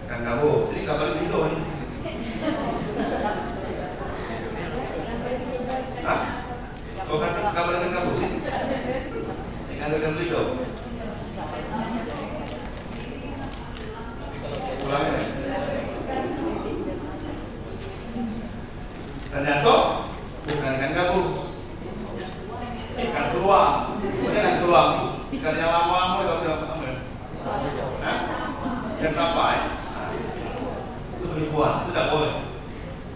Kang Gabus, jadi kabar itu nih. Hah? Oh, kabar Kang Gabus sih? Dengan Kang itu. Ulangnya. Ternyata bukan Kang Gabus. Ikan seluang. Ikan seluang. Ikan yang lama-lama itu apa? Hah? Ikan sampai. Itu penipuan, itu tidak boleh.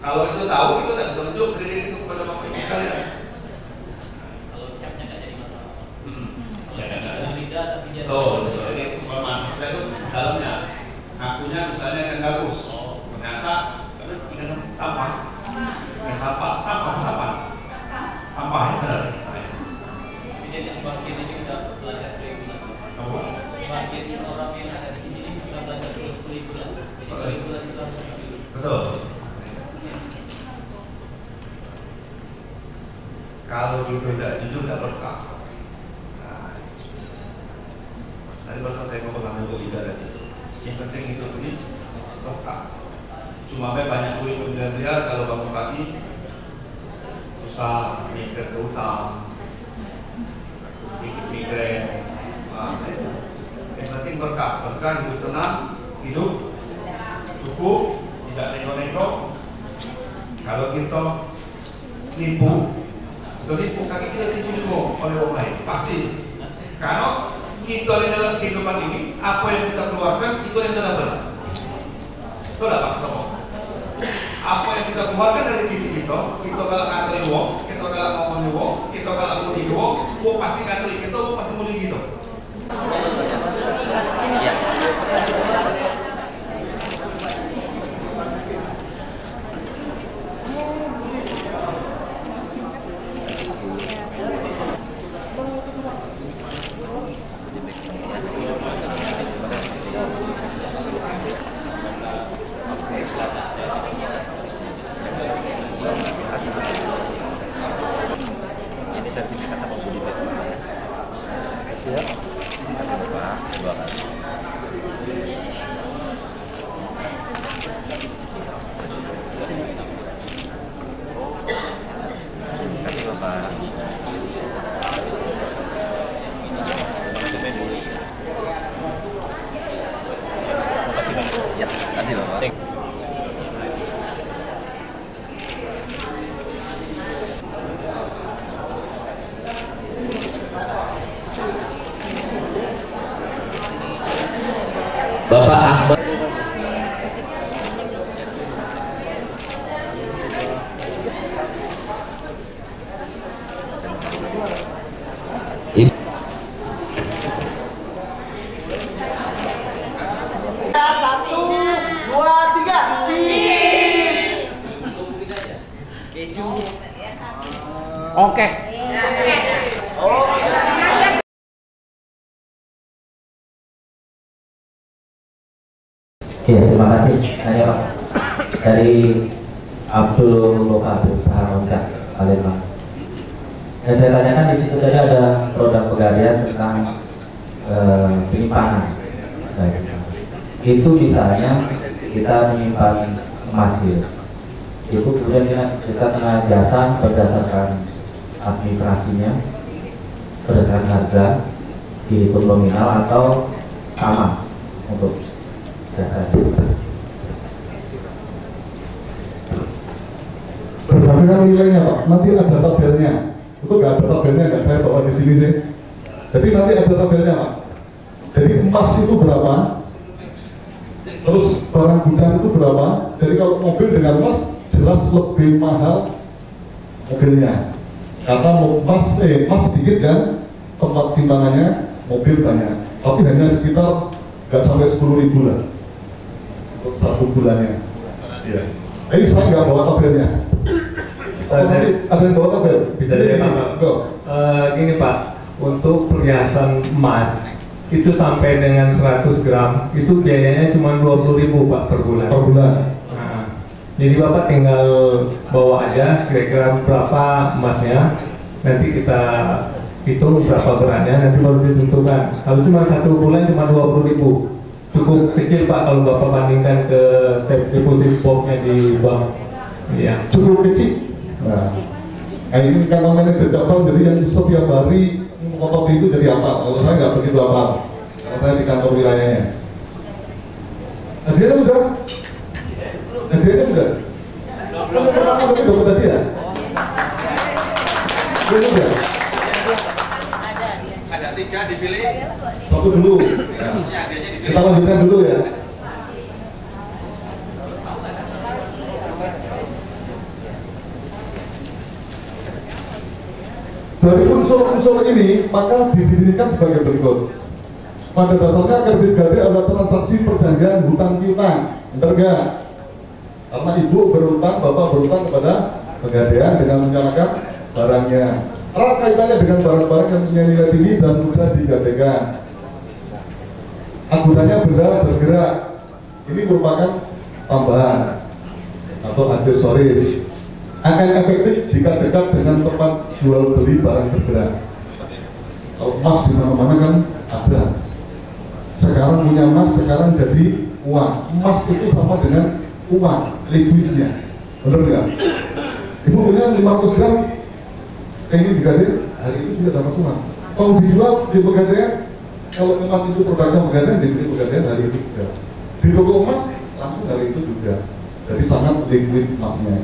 Kalau itu tahu, itu tidak bisa tunjuk kredit itu kepada bapak ibu sekalian. Kalau capnya nggak jadi masalah. Ya, Kalau tidak, tapi dia. betul. Jadi maksudnya itu dalamnya. Akunya misalnya Kang Gabus. Ternyata ikan sampah. Ikan sampah, sampah. Sampah itu benar. Jadi semakin ini kita belajar regulasi. Semakin orang yang ada di sini kita belajar regulasi. Jadi regulasi kita harus jujur. Betul. Kalau itu tidak jujur tidak berkah. Nah, tadi baru saya ngomong sama Bu Ida tadi. Yang penting itu ini berkah. Cuma banyak duit miliar kalau bangun pagi susah mikir ke utang, mikirin. Nah, yang penting berkah hidup tenang, hidup cukup, tidak nego-nego. Kalau kita nipu kaki kita tipu juga oleh orang lain pasti. Karena kita dalam kehidupan ini apa yang kita keluarkan itu yang kita dapat. Betul Pak? Apa yang kita keluarkan dari diri kita kalau ngatur wong, kita kalau ngomong wong, kita kalau mudi wong, pasti ngatur kita, pasti mudi kita. Bapak Ahmad. Satu, dua, tiga, cheese. Oke. Iya, terima kasih. Saya Pak dari Abdul Lokal Saharonca Palembang. Yang saya tanyakan di situ tadi ada produk pegadaian tentang penyimpanan. Itu misalnya kita menyimpan emas gitu. Itu kemudian kita kena jasa berdasarkan administrasinya, berdasarkan harga dihitung nominal atau sama untuk jasa. Berdasarkan nilainya Pak, nanti ada tabelnya. Itu nggak ada tabelnya, nggak saya bawa di sini sih. Jadi nanti ada tabelnya Pak. Jadi emas itu berapa, terus barang gudang itu berapa. Jadi kalau mobil dengan emas jelas lebih mahal mobilnya. Karena emas sedikit kan, tempat simpanannya, mobil banyak. Tapi hanya sekitar nggak sampai 10.000 lah untuk satu bulannya. Iya. Ini saya nggak bawa tabelnya. Ada yang bawa tabel? Bisa jadi Pak. Gini Pak, untuk perhiasan emas itu sampai dengan 100 gram itu biayanya cuma 20.000 Pak per bulan. Per bulan. Nah, jadi Bapak tinggal bawa aja kira-kira berapa emasnya, nanti kita hitung berapa beratnya, nanti baru ditentukan. Kalau cuma satu bulan cuma 20.000, cukup kecil Pak kalau Bapak bandingkan ke deposit boxnya di bank. Iya. Cukup kecil. Nah, ini karena manajer cabang, jadi yang setiap hari ngotot itu jadi apa? Kalau saya nggak begitu apa, kalau saya di kantor wilayahnya. Hasilnya sudah? Hasilnya sudah? Belum pertama tapi dapat tadi ya? Belum sudah? Ada 3 dipilih. Satu dulu. Ya. Kita lanjutkan dulu ya. Dari unsur-unsur ini maka didefinisikan sebagai berikut. Pada dasarnya kredit gadai adalah transaksi perjanjian hutang piutang, benar nggak? Karena ibu berutang, bapak berutang kepada pegadaian dengan menyerahkan barangnya. Erat kaitannya dengan barang-barang yang punya nilai tinggi dan mudah digadaikan. Agunannya benda bergerak. Ini merupakan tambahan atau aksesoris. Akan efektif jika dekat dengan tempat jual beli barang bergerak. Kalau emas di mana-mana kan ada. Sekarang punya emas, sekarang jadi uang. Emas itu sama dengan uang, liquidnya. Benar nggak? Ibu punya 500 gram, ini digadai, hari itu juga dapat uang. Kalau dijual di pegadaian, kalau memang itu produknya pegadaian, dibeli pegadaian hari itu juga. Di toko emas, langsung hari itu juga. Jadi sangat liquid emasnya.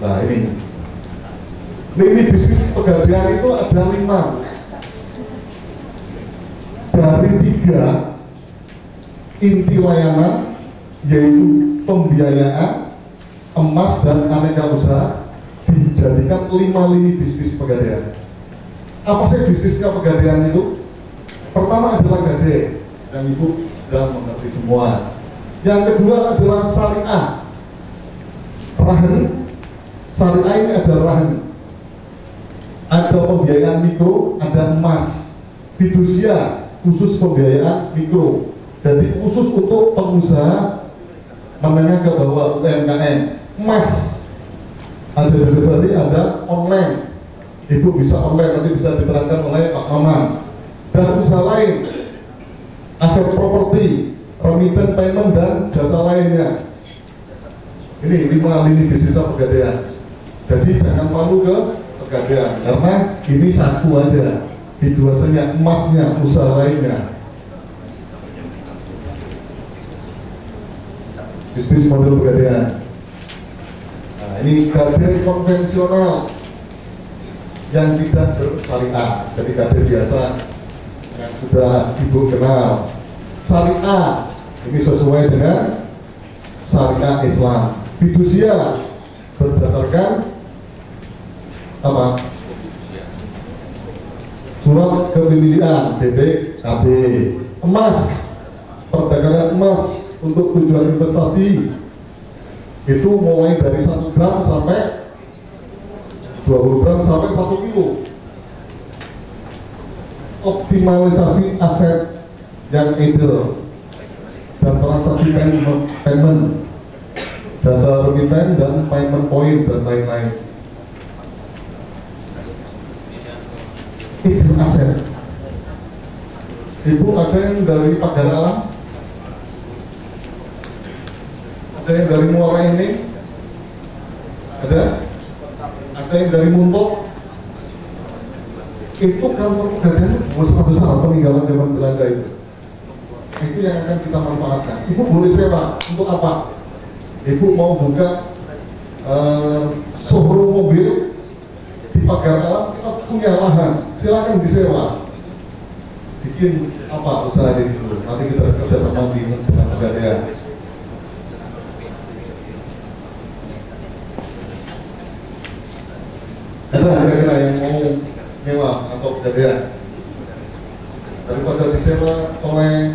Nah ini bisnis pegadaian itu ada 5. Dari 3 inti layanan, yaitu pembiayaan, emas, dan aneka usaha, dijadikan 5 lini bisnis pegadaian. Apa sih bisnisnya pegadaian itu? Pertama adalah gadai, yang ibu sudah mengerti semua. Yang kedua adalah syariah, rahan. Syariah ini ada rahan, ada pembiayaan mikro, ada emas. Fidusia khusus pembiayaan mikro, jadi khusus untuk pengusaha menengah ke bawah UMKM. Emas ada delivery, ada online. Ibu bisa online, nanti bisa diterangkan oleh Pak Maman. Dan usaha lain, aset properti, remittance payment, dan jasa lainnya. Ini 5 lini bisnis pegadaian. Jadi jangan malu ke pegadaian, karena ini satu aja. Biduasanya, emasnya, usaha lainnya. Bisnis model pegadaian. Nah, ini gadai konvensional yang tidak bersyariah. Jadi gadai biasa yang sudah ibu kenal. Syariah ini sesuai dengan syariah Islam. Fidusia berdasarkan apa? Surat kepemilikan BPKB. Emas, perdagangan emas untuk tujuan investasi itu mulai dari 1 gram sampai 20 gram sampai 1 kilo. Optimalisasi aset yang ideal dan transaksi payment, jasa remittance dan payment point dan lain-lain. Itu aset. Ibu ada yang dari Pagar Alam, ada yang dari Muara ini, ada yang dari Muntok. Itu kantor pegadaian besar-besar peninggalan zaman Belanda itu. Itu yang akan kita manfaatkan. Ibu boleh sewa untuk apa? Ibu mau buka showroom mobil di Pagar Alam, kita punya lahan, silakan disewa. Bikin apa usaha di situ? Nanti kita kerja sama dengan pegadaian. Ada kira-kira yang mau nyewa atau pegadaian? Daripada disewa oleh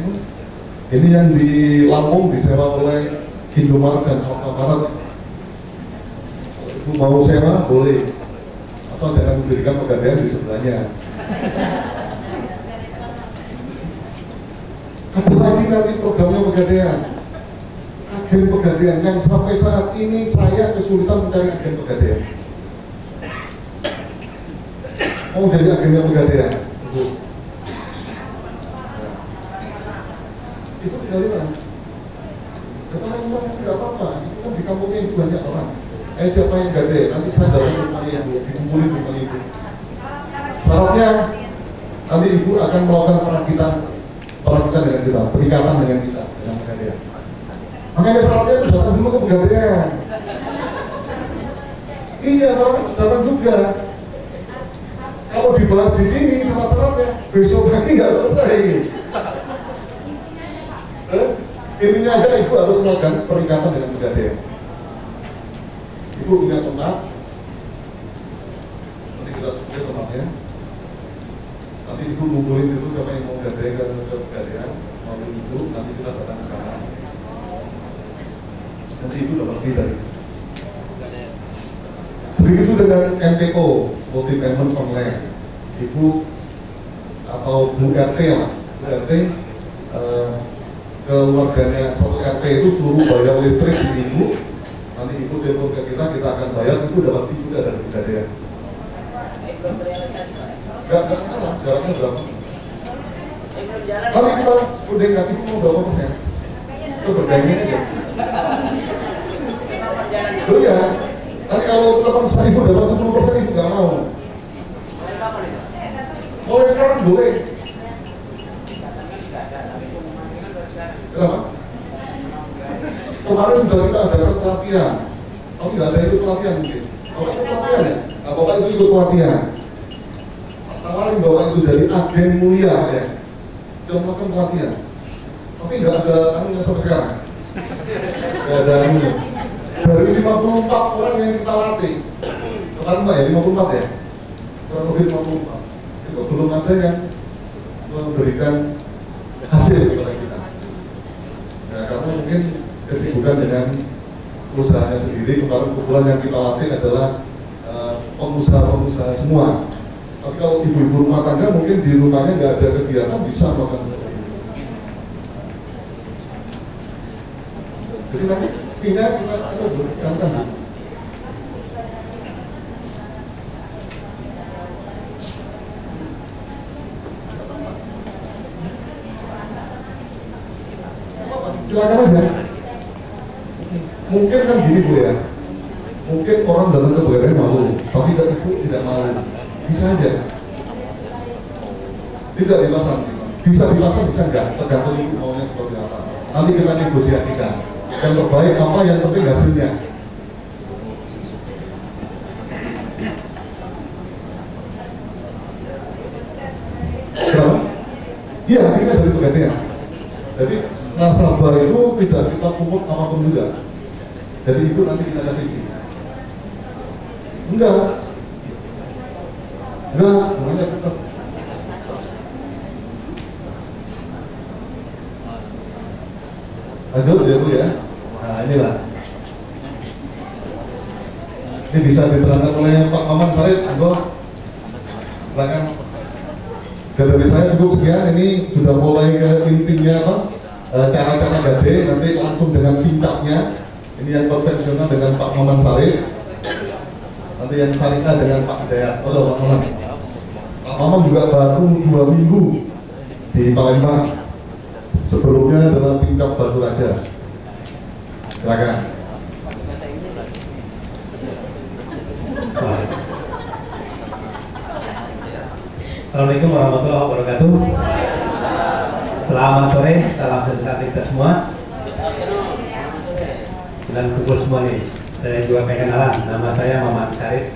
ini yang di Lampung disewa oleh Indomaret dan Alfamaret. Ibu mau sewa boleh, asal jangan mendirikan pegadaian di sebelahnya. Ada lagi nanti programnya pegadaian, agen pegadaian yang sampai saat ini saya kesulitan mencari agen pegadaian. Mau jadi agennya pegadaian, itu tinggal bilang, kepala rumah nggak apa-apa, itu kan di kampungnya ibu banyak orang. Siapa yang gade, nanti saya datang rumahnya ibu, dikumpulin rumah ibu. Syaratnya nanti ibu akan melakukan perakitan dengan kita, perikatan dengan kita, dengan pegadaian. Makanya syaratnya itu datang dulu ke pegadaian. Iya, syaratnya datang juga. Kalau dibahas di sini syarat-syaratnya, besok lagi nggak selesai. Intinya aja ibu harus melakukan perikatan dengan pegadaian. Ibu punya tempat, nanti kita sebutkan tempatnya. Nanti ibu ngumpulin situ siapa yang mau gadai ke pegadaian, mau ibu, nanti kita datang ke sana. Nanti ibu dapat fee dari. Begitu dengan MPO, multi payment online, ibu atau Bu RT lah, Bu RT keluarganya satu RT itu suruh bayar listrik di ibu, nanti ibu telepon ke kita akan bayar, ibu dapat fee juga dari pegadaian. Gak masalah, jaraknya berapa? Kalau kita udah negatif mau berapa persen? Itu bergainya aja. Oh ya, nanti kalau 8.000 dapat 10% ibu gak mau. Mulai sekarang boleh. Kenapa? Kemarin sudah kita ada pelatihan. Kalau tidak ada itu pelatihan mungkin. Kalau itu pelatihan ya, nah, Bapak itu ikut pelatihan. Tawarin Bapak itu jadi agen mulia ya. Sudah melakukan pelatihan. Tapi nggak ada anunya sampai sekarang. Nggak ada anunya. Dari 54 orang yang kita latih, kemarin Mbak ya 54 ya, kurang lebih 54. Itu belum ada yang memberikan hasil kepada kita. Ya, karena mungkin kesibukan dengan usahanya sendiri. Kemarin kebetulan yang kita latih adalah pengusaha-pengusaha semua. Tapi kalau ibu-ibu rumah tangga mungkin di rumahnya nggak ada kegiatan, bisa melakukan seperti itu. Jadi nanti pindah kita kan. Silakan aja. Mungkin kan gini Bu ya, mungkin orang datang ke pegadaian malu, tapi ibu tidak malu. Bisa aja. Tidak dipasang, bisa dipasang bisa enggak, tergantung ibu maunya seperti apa. Nanti kita negosiasikan. Yang terbaik apa, yang penting hasilnya. Kenapa? Iya, kita dari pegadaian. Jadi nasabah itu tidak kita pungut apapun juga. Jadi itu nanti kita kasih fee. Enggak, namanya tetap. Lanjut ya Bu ya. Nah inilah. Ini bisa diterangkan oleh Pak Maman Farid. Silakan. Dari saya cukup sekian. Ini sudah mulai ke intinya apa? Cara-cara gade. Nanti langsung dengan pincapnya. Ini yang konvensional dengan Pak Maman Farid. Nanti yang syariah dengan Pak Hidayat. Pak Maman. Pak Maman juga baru 2 minggu di Palembang. Sebelumnya adalah pincap Batu Raja. Silakan. Assalamualaikum warahmatullahi wabarakatuh. Selamat sore, salam sejahtera kita semua. Dan kumpul semua nih. Saya juga pengen kenalan. Nama saya Maman Syarif.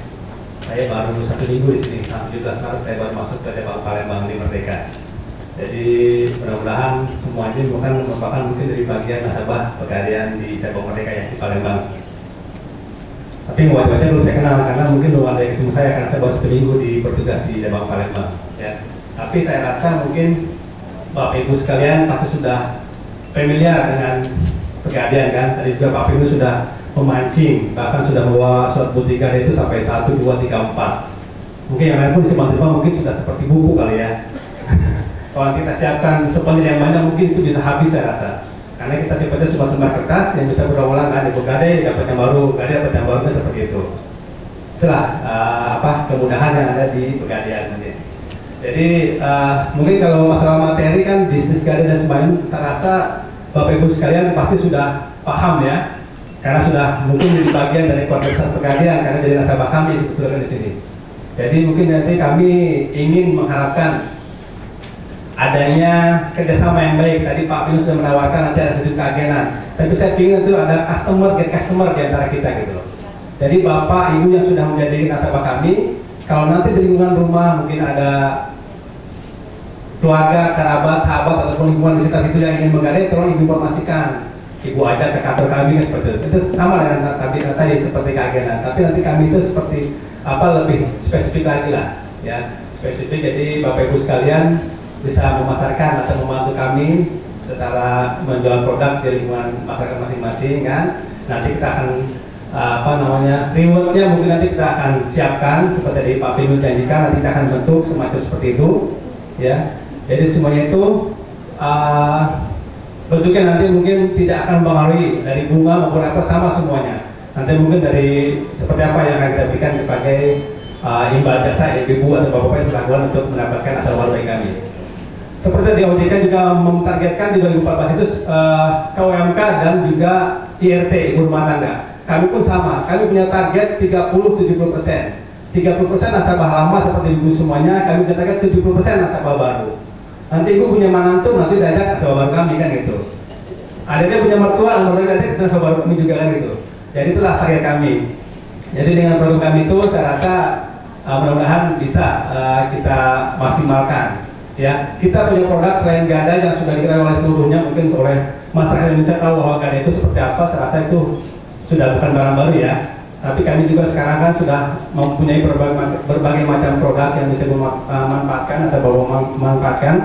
Saya baru 1 minggu di sini. 17 Maret saya baru masuk ke Depok Palembang di Merdeka. Jadi mudah-mudahan semua ini merupakan mungkin dari bagian nasabah pegadaian di Depok Merdeka yang di Palembang. Tapi wajah-wajah belum saya kenal karena mungkin belum ada yang ketemu saya karena saya baru 1 minggu di bertugas di Depok Palembang. Ya. Tapi saya rasa mungkin Bapak Ibu sekalian pasti sudah familiar dengan pegadaian kan. Tadi juga Pak Ibu sudah memancing, bahkan sudah membawa surat mutika itu sampai 1, 2, 3, 4. Mungkin yang lain pun simpang-simpang mungkin sudah seperti buku kali ya. Kalau kita siapkan sepanjang yang banyak mungkin itu bisa habis saya rasa. Karena kita sifatnya cuma selembar kertas yang bisa berulang-ulang kan, di pegadai dapat yang baru, pegadai dapat yang baru kan seperti itu. Itulah kemudahan yang ada di pegadaian nanti. Jadi mungkin kalau masalah materi kan bisnis bisnis gadai dan sebagainya, saya rasa Bapak Ibu sekalian pasti sudah paham ya, karena sudah mungkin menjadi bagian dari keluarga besar Pegadaian, karena jadi nasabah kami sebetulnya di sini. Jadi mungkin nanti kami ingin mengharapkan adanya kerjasama yang baik. Tadi Pak Pino sudah menawarkan nanti ada sedikit keagenan, tapi saya ingin itu ada get customer di antara kita gitu loh. Jadi Bapak Ibu yang sudah menjadi nasabah kami, kalau nanti di lingkungan rumah mungkin ada keluarga, kerabat, sahabat ataupun lingkungan di sekitar situ yang ingin menggadai, tolong Ibu informasikan, Ibu ajak ke kantor kami kan seperti itu. Itu sama dengan tadi seperti keagenan, tapi nanti kami itu seperti lebih spesifik lagi lah, ya spesifik. Jadi Bapak Ibu sekalian bisa memasarkan atau membantu kami secara menjual produk di lingkungan masyarakat masing-masing kan. Nanti kita akan rewardnya mungkin nanti kita akan siapkan seperti dari Pak Pino janjikan, nanti kita akan bentuk semacam seperti itu, ya. Jadi semuanya itu bentuknya nanti mungkin tidak akan mempengaruhi dari bunga maupun apa, sama semuanya. Nanti mungkin dari seperti apa yang akan kita berikan sebagai imbal jasa ibu atau bapak-bapak yang sudah untuk mendapatkan asal usul baik kami. Seperti di OJK juga memtargetkan di 2014 itu KUMK dan juga IRT ibu rumah tangga. Kami pun sama, kami punya target 30-70%. 30% nasabah lama seperti ibu semuanya, kami punya target 70% nasabah baru. Nanti ibu punya manantu, nanti diajak nasabah baru kami kan gitu. Adanya punya mertua, mertua diajak nasabah baru kami juga kan gitu. Jadi itulah target kami. Jadi dengan program kami itu saya rasa mudah-mudahan bisa kita maksimalkan. Ya, kita punya produk selain gadai yang sudah diketahui oleh seluruhnya, mungkin oleh masyarakat Indonesia tahu bahwa gadai itu seperti apa. Saya rasa itu sudah bukan barang baru ya. Tapi kami juga sekarang kan sudah mempunyai berbagai macam produk yang bisa memanfaatkan atau memanfaatkan.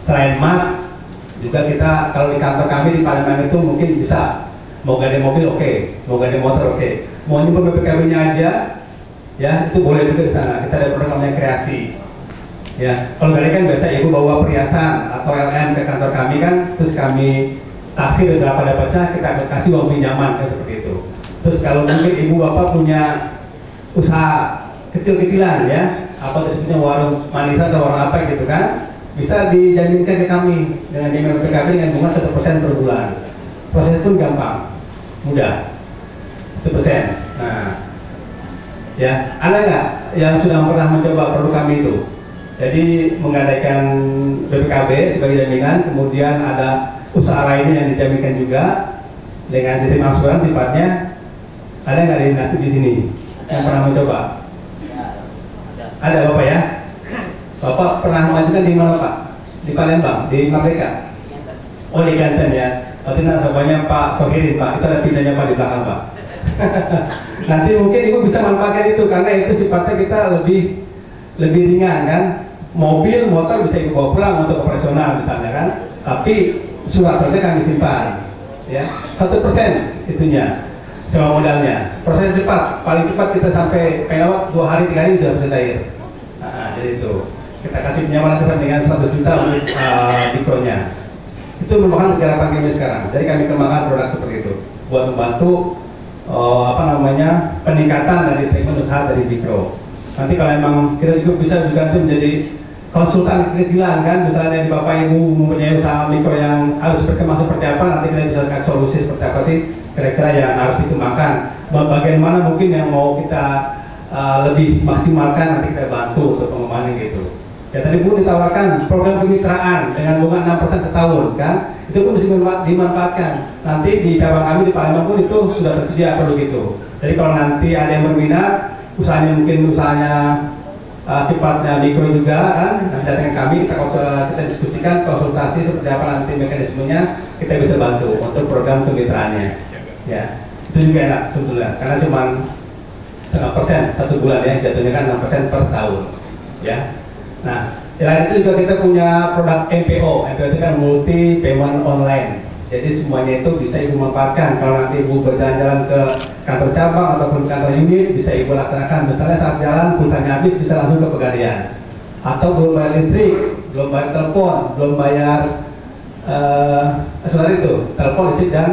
Selain emas, juga kita kalau di kantor kami di Palembang itu mungkin bisa mau gadai mobil oke, mau gadai motor oke, mau nyimpen BPKB-nya aja, ya itu boleh juga di sana. Kita ada program namanya kreasi. Ya, kalau gadai kan biasa ibu bawa perhiasan atau LM ke kantor kami kan, terus kami taksir berapa dapatnya, kita kasih uang pinjaman kan seperti itu. Terus kalau mungkin ibu bapak punya usaha kecil-kecilan ya, apa disebutnya warung manisan atau warung apa gitu kan, bisa dijaminkan ke kami dengan jaminan PKB dengan bunga 1% per bulan. Proses pun gampang, mudah, 1%. Nah, ya ada nggak yang sudah pernah mencoba produk kami itu? Jadi menggadaikan BPKB sebagai jaminan, kemudian ada usaha lainnya yang dijaminkan juga dengan sistem angsuran sifatnya. Ada nggak dari nasib di sini yang pernah mencoba? Ada Bapak ya? Bapak pernah mengajukan di mana Pak? Di Palembang, di Merdeka? Oh di Banten ya. Berarti nasabahnya Pak Sohirin Pak. Itu ada pinjanya Pak di belakang Pak. Nanti mungkin Ibu bisa manfaatkan itu karena itu sifatnya kita lebih ringan kan. Mobil, motor bisa Ibu bawa pulang untuk operasional misalnya kan. Tapi surat-suratnya kami simpan. Ya, 1% itunya. Semua modalnya, proses cepat, paling cepat kita sampai penawat 2 hari 3 hari sudah bisa cair. Nah, jadi itu kita kasih pinjaman dengan 100 juta untuk mikronya. Itu merupakan garapan kami sekarang. Jadi kami kembangkan produk seperti itu buat membantu peningkatan dari segmen usaha dari mikro. Nanti kalau memang kita juga bisa juga menjadi konsultan kecil-kecilan kan, misalnya di Bapak Ibu mempunyai usaha mikro yang harus berkembang seperti apa, nanti kita bisa kasih solusi seperti apa sih kira-kira yang harus dikembangkan. Bagaimana mungkin yang mau kita lebih maksimalkan, nanti kita bantu untuk pengembangan gitu. Ya tadi pun ditawarkan program kemitraan dengan bunga 6% setahun kan, itu pun bisa dimanfaatkan. Nanti di cabang kami di Palembang pun itu sudah tersedia perlu gitu. Jadi kalau nanti ada yang berminat, usahanya mungkin sifatnya mikro juga kan, nanti datang kami, kita diskusikan konsultasi seperti apa nanti mekanismenya, kita bisa bantu untuk program kemitraannya. Ya, itu juga enak sebetulnya, karena cuma 0,5% 1 bulan ya, jatuhnya kan 6% per tahun. Ya, nah, selain itu juga kita punya produk MPO. MPO itu kan multi payment online. Jadi semuanya itu bisa Ibu manfaatkan. Kalau nanti Ibu berjalan-jalan ke kantor cabang ataupun kantor unit, bisa Ibu laksanakan. Misalnya saat jalan pulsanya habis, bisa langsung ke Pegadaian. Atau belum bayar listrik, belum bayar telepon, belum bayar telepon, listrik dan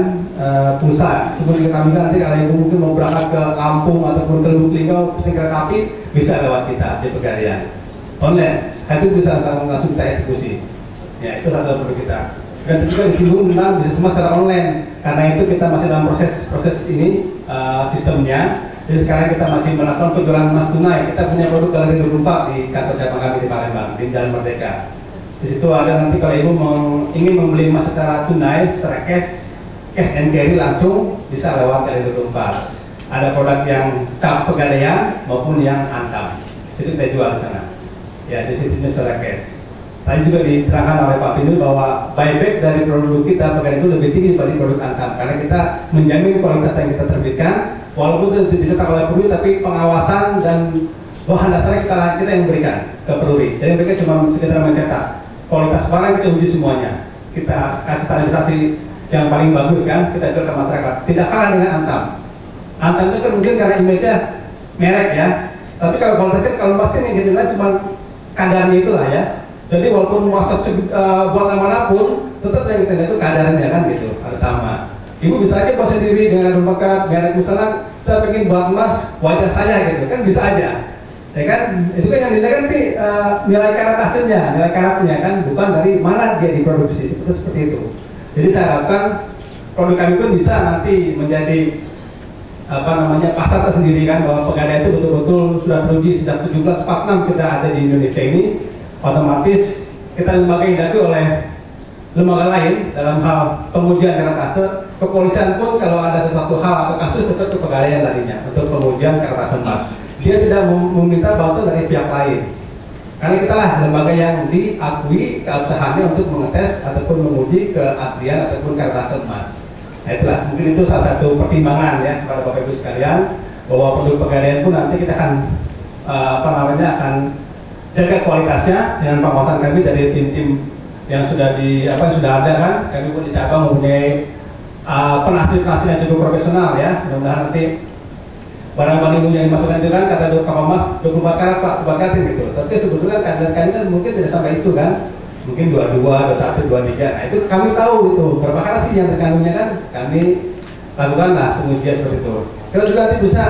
pulsa. Kemudian kami kan nanti kalau Ibu mungkin mau berangkat ke kampung ataupun ke Lubuk Linggau, pesen kereta api, bisa lewat kita di Pegadaian online. Itu bisa langsung kita eksekusi. Ya, itu salah satu produk kita. Dan juga disinggung tentang bisnis emas secara online. Karena itu kita masih dalam proses ini sistemnya. Jadi sekarang kita masih melakukan penjualan emas tunai. Kita punya produk Galeri 24 di kantor cabang kami di Palembang, di Jalan Merdeka. Di situ ada nanti kalau ibu ingin membeli emas secara tunai, secara cash and carry langsung bisa lewat Galeri 24. Ada produk yang cap pegadaian maupun yang antam. Itu kita jual di sana. Ya, di sistemnya secara cash. Tadi juga diterangkan oleh Pak Pindu bahwa buyback dari produk kita pegadaian itu lebih tinggi daripada produk antam karena kita menjamin kualitas yang kita terbitkan walaupun itu dicetak oleh Peruri tapi pengawasan dan bahan dasarnya kita yang berikan ke Peruri. Jadi mereka cuma sekedar mencetak kualitas barang kita uji semuanya. Kita kasih standarisasi yang paling bagus kan kita jual ke masyarakat. Tidak kalah dengan antam. Antam itu kan mungkin karena image-nya merek ya. Tapi kalau kualitasnya kalau emas ini gitu kan cuma kadarnya itulah ya. Jadi walaupun masa buatan manapun, tetap yang kita lihat itu kadarnya kan gitu, harus sama. Ibu bisa aja buat sendiri dengan rumah merek misalnya, saya pengen buat emas wajah saya gitu, kan bisa aja. Ya kan, itu kan yang dilihat nanti nilai karatnya kan, bukan dari mana dia diproduksi, seperti itu. Jadi saya harapkan produk kami pun bisa nanti menjadi pasar tersendiri kan, bahwa pegadaian itu betul-betul sudah teruji sejak 1746 kita ada di Indonesia ini. Otomatis kita lembaga yang diakui oleh lembaga lain dalam hal pengujian karatase. Kepolisian pun kalau ada sesuatu hal atau kasus tetap ke pegadaian tadinya untuk pengujian karatase emas. Dia tidak meminta bantuan dari pihak lain. Karena kita lah lembaga yang diakui keabsahannya untuk mengetes ataupun menguji keaslian ataupun karatase emas. Nah, itulah mungkin itu salah satu pertimbangan ya kepada Bapak Ibu sekalian bahwa produk pegadaian pun nanti kita akan akan jaga kualitasnya dengan pengawasan kami dari tim-tim yang sudah sudah ada kan. Kami pun di cabang mempunyai penhasil yang cukup profesional ya. Mudah-mudahan nanti barang-barang ibu yang dimasukkan itu kan kata kapal emas 24 karat Pak, 24 karat gitu. Tapi sebetulnya kadang kan mungkin tidak sampai itu kan. Mungkin 22, 21, 23. Nah itu kami tahu itu berapa karat sih yang terkandungnya kan. Kami lakukanlah pengujian seperti itu. Kalau juga nanti bisa